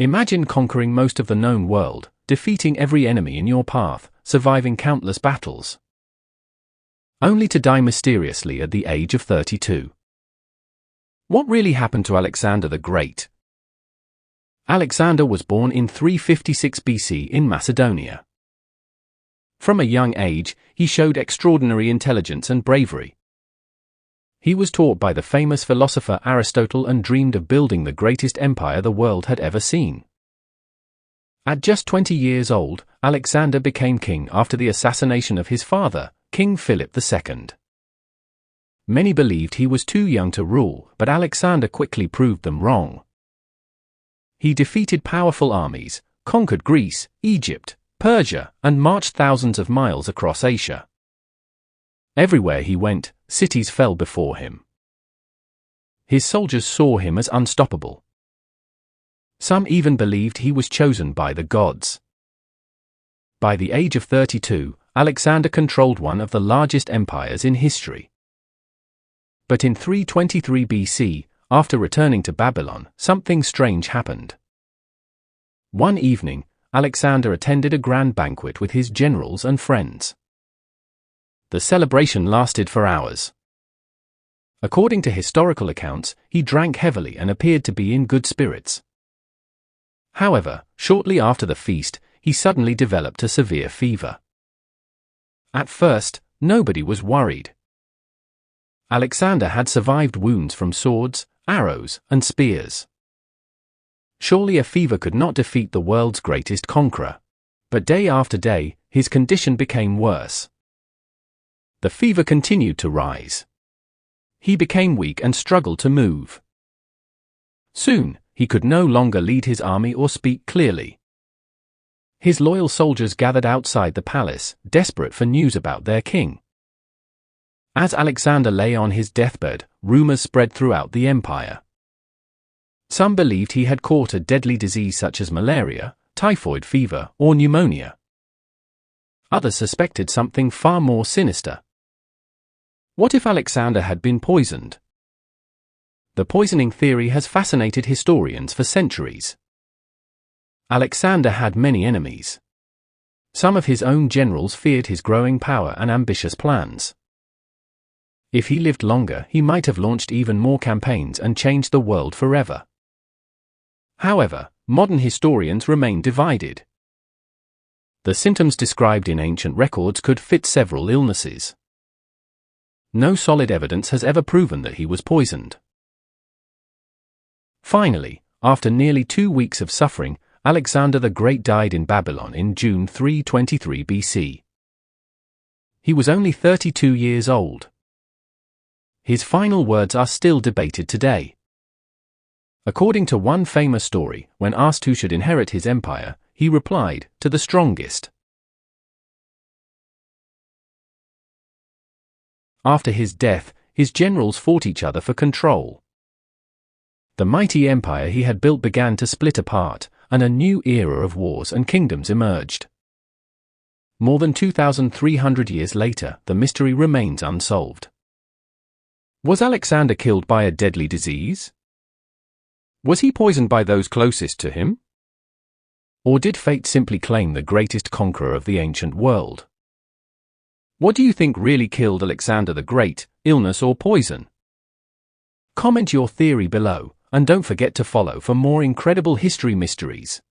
Imagine conquering most of the known world, defeating every enemy in your path, surviving countless battles, only to die mysteriously at the age of 32. What really happened to Alexander the Great? Alexander was born in 356 BC in Macedonia. From a young age, he showed extraordinary intelligence and bravery. He was taught by the famous philosopher Aristotle and dreamed of building the greatest empire the world had ever seen. At just 20 years old, Alexander became king after the assassination of his father, King Philip II. Many believed he was too young to rule, but Alexander quickly proved them wrong. He defeated powerful armies, conquered Greece, Egypt, Persia, and marched thousands of miles across Asia. Everywhere he went, cities fell before him. His soldiers saw him as unstoppable. Some even believed he was chosen by the gods. By the age of 32, Alexander controlled one of the largest empires in history. But in 323 BC, after returning to Babylon, something strange happened. One evening, Alexander attended a grand banquet with his generals and friends. The celebration lasted for hours. According to historical accounts, he drank heavily and appeared to be in good spirits. However, shortly after the feast, he suddenly developed a severe fever. At first, nobody was worried. Alexander had survived wounds from swords, arrows, and spears. Surely a fever could not defeat the world's greatest conqueror. But day after day, his condition became worse. The fever continued to rise. He became weak and struggled to move. Soon, he could no longer lead his army or speak clearly. His loyal soldiers gathered outside the palace, desperate for news about their king. As Alexander lay on his deathbed, rumors spread throughout the empire. Some believed he had caught a deadly disease such as malaria, typhoid fever, or pneumonia. Others suspected something far more sinister. What if Alexander had been poisoned? The poisoning theory has fascinated historians for centuries. Alexander had many enemies. Some of his own generals feared his growing power and ambitious plans. If he lived longer, he might have launched even more campaigns and changed the world forever. However, modern historians remain divided. The symptoms described in ancient records could fit several illnesses. No solid evidence has ever proven that he was poisoned. Finally, after nearly 2 weeks of suffering, Alexander the Great died in Babylon in June 323 BC. He was only 32 years old. His final words are still debated today. According to one famous story, when asked who should inherit his empire, he replied, "To the strongest." After his death, his generals fought each other for control. The mighty empire he had built began to split apart, and a new era of wars and kingdoms emerged. More than 2,300 years later, the mystery remains unsolved. Was Alexander killed by a deadly disease? Was he poisoned by those closest to him? Or did fate simply claim the greatest conqueror of the ancient world? What do you think really killed Alexander the Great, illness or poison? Comment your theory below, and don't forget to follow for more incredible history mysteries.